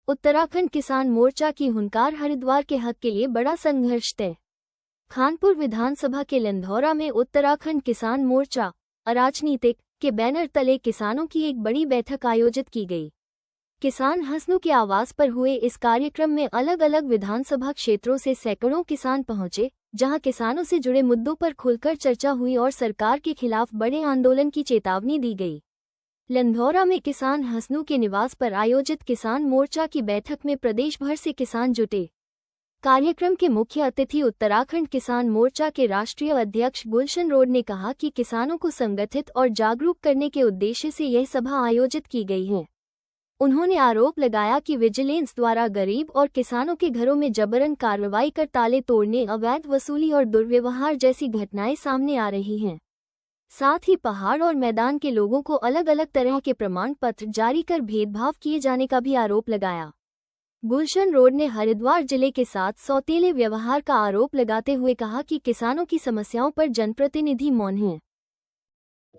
उत्तराखंड किसान मोर्चा की हुंकार, हरिद्वार के हक के लिए बड़ा संघर्ष तय। खानपुर विधानसभा के लंधौरा में उत्तराखंड किसान मोर्चा अराजनीतिक के बैनर तले किसानों की एक बड़ी बैठक आयोजित की गई। किसान हसनू के आवास पर हुए इस कार्यक्रम में अलग अलग विधानसभा क्षेत्रों से सैकड़ों किसान पहुंचे, जहां किसानों से जुड़े मुद्दों पर खुलकर चर्चा हुई और सरकार के खिलाफ बड़े आंदोलन की चेतावनी दी गई। लंधौरा में किसान हसनू के निवास पर आयोजित किसान मोर्चा की बैठक में प्रदेश भर से किसान जुटे। कार्यक्रम के मुख्य अतिथि उत्तराखंड किसान मोर्चा के राष्ट्रीय अध्यक्ष गुलशन रोड ने कहा कि किसानों को संगठित और जागरूक करने के उद्देश्य से यह सभा आयोजित की गई है। उन्होंने आरोप लगाया कि विजिलेंस द्वारा गरीब और किसानों के घरों में जबरन कार्रवाई कर ताले तोड़ने, अवैध वसूली और दुर्व्यवहार जैसी घटनाएं सामने आ रही हैं। साथ ही पहाड़ और मैदान के लोगों को अलग अलग तरह के प्रमाण पत्र जारी कर भेदभाव किए जाने का भी आरोप लगाया। गुलशन रोड ने हरिद्वार जिले के साथ सौतेले व्यवहार का आरोप लगाते हुए कहा कि किसानों की समस्याओं पर जनप्रतिनिधि मौन हैं।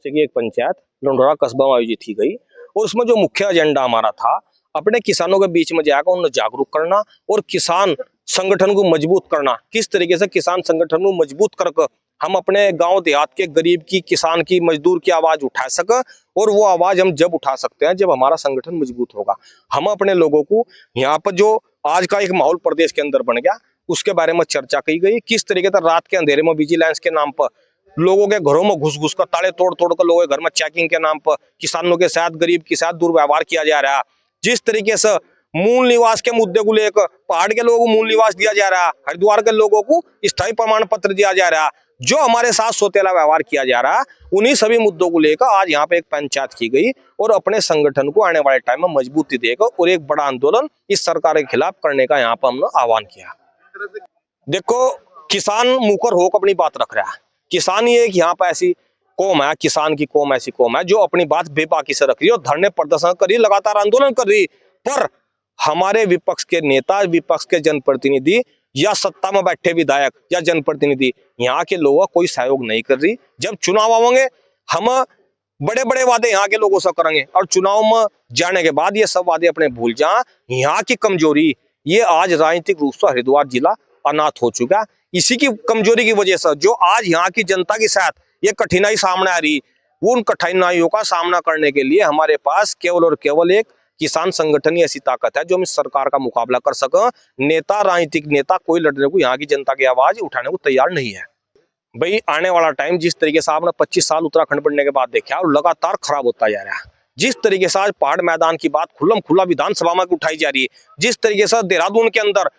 एक पंचायत लंढौरा कस्बा में आयोजित की गई और उसमें जो मुख्य एजेंडा हमारा था, अपने किसानों के बीच में जाकर उन्हें जागरूक करना और किसान संगठन को मजबूत करना। किस तरीके से किसान संगठन को मजबूत करके हम अपने गांव देहात के गरीब की, किसान की, मजदूर की आवाज उठा सके। और वो आवाज हम जब उठा सकते हैं जब हमारा संगठन मजबूत होगा। हम अपने लोगों को यहाँ पर जो आज का एक माहौल प्रदेश के अंदर बन गया, उसके बारे में चर्चा की गई। किस तरीके से रात के अंधेरे में विजिलेंस के नाम पर लोगों के घरों में घुस घुस कर, ताले तोड़ तोड़ कर लोगों के घर में चेकिंग के नाम पर किसानों के साथ, गरीब के साथ दुर्व्यवहार किया जा रहा है। जिस तरीके से मूल निवास के मुद्दे को लेकर पहाड़ के लोगों को मूल निवास दिया जा रहा है, हरिद्वार के लोगों को स्थायी प्रमाण पत्र दिया जा रहा है, जो हमारे साथ सौतेला व्यवहार किया जा रहा है, उन्हीं सभी मुद्दों को लेकर आज यहाँ पे एक पंचायत की गई और अपने संगठन को आने वाले टाइम में मजबूती देकर और एक बड़ा आंदोलन इस सरकार के खिलाफ करने का यहाँ पर हमने आह्वान किया। देखो, किसान मुकर होकर अपनी बात रख रहा है। किसान ये यहाँ पर ऐसी कौम है, किसान की कौम ऐसी कौम है जो अपनी बात बेबाकी से रख रही है और धरने प्रदर्शन कर रही है, लगातार आंदोलन कर रही। पर हमारे विपक्ष के नेता, विपक्ष के जनप्रतिनिधि या सत्ता में बैठे विधायक या जनप्रतिनिधि, यहाँ के लोगों का कोई सहयोग नहीं कर रही। जब चुनाव आवेंगे हम बड़े बड़े वादे यहाँ के लोगों से करेंगे और चुनाव में जाने के बाद ये सब वादे अपने भूल जाए। यहाँ की कमजोरी, ये आज राजनीतिक रूप से हरिद्वार जिला अनाथ हो चुका। इसी की कमजोरी की वजह से जो आज यहाँ की जनता के साथ ये कठिनाई सामने आ रही, वो उन कठिनाइयों का सामना करने के लिए हमारे पास केवल और केवल एक किसान संगठन ही ऐसी ताकत है जो हम इस सरकार का मुकाबला कर सके। नेता, राजनीतिक नेता कोई लड़ने को, यहाँ की जनता की आवाज उठाने को तैयार नहीं है। भाई, आने वाला टाइम जिस तरीके से आपने 25 साल उत्तराखंड बनने के बाद देखा और लगातार खराब होता जा रहा है। जिस तरीके से आज पहाड़ मैदान की बात खुल्लम खुल्ला विधानसभा में उठाई जा रही है, जिस तरीके से देहरादून के अंदर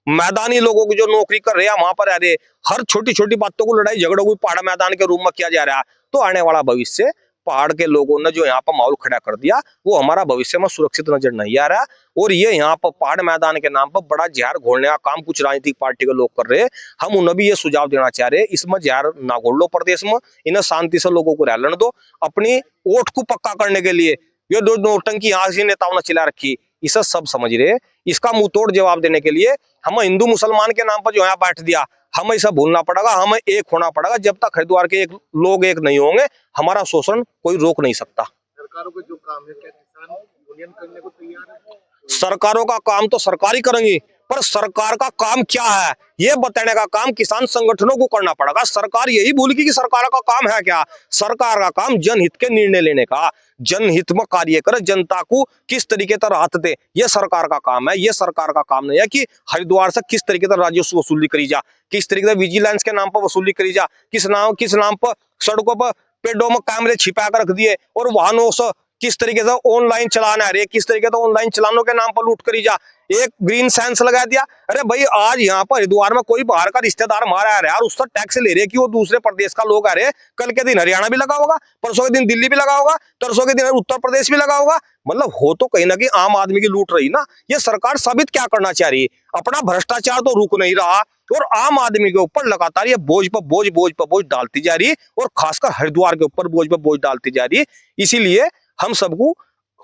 मैदानी लोगों को जो नौकरी कर रहे हैं वहां पर रहे, हर छोटी छोटी बातों को लड़ाई झगड़ों को पहाड़ मैदान के रूप में किया जा रहा है, तो आने वाला भविष्य पहाड़ के लोगों ने जो यहाँ पर माहौल खड़ा कर दिया, वो हमारा भविष्य में सुरक्षित नजर नहीं आ रहा। और ये यहाँ पर पहाड़ मैदान के नाम पर बड़ा जहर घोलने का काम कुछ राजनीतिक पार्टी के लोग कर रहे हैं। हम उन्हें भी ये सुझाव देना चाह रहे हैं, इसमें जहर ना घोल लो प्रदेश में, इन्हें शांति से लोगों को रहने दो। अपनी वोट को पक्का करने के लिए ये दो नोटंकी यहाँ से नेताओं ने चिल्ला रखी, इसे सब समझ रहे। इसका मुंह तोड़ जवाब देने के लिए हम हिंदू मुसलमान के नाम पर जो यहाँ बैठ दिया, हमें इसे भूलना पड़ेगा, हमें एक होना पड़ेगा। जब तक हरिद्वार के लोग एक नहीं होंगे, हमारा शोषण कोई रोक नहीं सकता। सरकारों का जो काम है, क्या किसान यूनियन करने को तैयार है? सरकारों का काम तो सरकार ही करेंगी, पर सरकार का काम क्या है ये बताने का काम किसान संगठनों को करना पड़ेगा। सरकार यही भूल गई कि सरकार का काम है क्या। सरकार का काम जनहित के निर्णय लेने का, जनहित में कार्य करे, जनता को किस तरीके से राहत दे, ये सरकार का काम है। ये सरकार का काम नहीं है कि हरिद्वार से किस तरीके से राजस्व वसूली करी जा, किस तरीके से विजिलेंस के नाम पर वसूली करी जा, किस नाम पर सड़कों पर पेड़ों में कैमरे छिपा कर रख दिए और वाहनों से किस तरीके से ऑनलाइन चलाना है, किस तरीके से ऑनलाइन चलानों के नाम पर लूट करी जा, एक ग्रीन सेंस लगा दिया। अरे भाई, आज यहाँ पर हरिद्वार में कोई बाहर का रिश्तेदार हमारा आ रहा है और उससे टैक्स ले रहे कि वो दूसरे प्रदेश का लोग आ रहे, कल के दिन हरियाणा भी लगा होगा, परसों के दिन दिल्ली भी लगा होगा, तरसों के दिन उत्तर प्रदेश भी लगा होगा। मतलब हो तो कहीं ना कहीं आम आदमी की लूट रही ना। ये सरकार साबित क्या करना चाह रही है? अपना भ्रष्टाचार तो रुक नहीं रहा और आम आदमी के ऊपर लगातार ये बोझ पर बोझ डालती जा रही है और खासकर हरिद्वार के ऊपर बोझ पर बोझ डालती जा रही है। इसीलिए हम सबको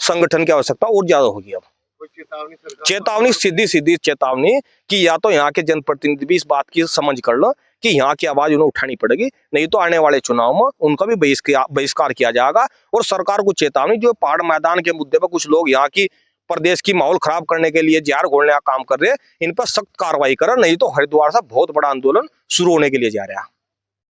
संगठन की आवश्यकता और ज्यादा होगी। अब चेतावनी, सीधी चेतावनी कि या तो यहाँ के जनप्रतिनिधि भी इस बात की समझ कर लो कि यहाँ की आवाज उन्हें उठानी पड़ेगी, नहीं तो आने वाले चुनाव में उनका भी बहिष्कार किया जाएगा। और सरकार को चेतावनी, जो पहाड़ मैदान के मुद्दे पर कुछ लोग यहाँ की प्रदेश की माहौल खराब करने के लिए जहर घोलने का काम कर रहे हैं, इन पर सख्त कार्रवाई करें, नहीं तो हरिद्वार से बहुत बड़ा आंदोलन शुरू होने के लिए जा रहा है।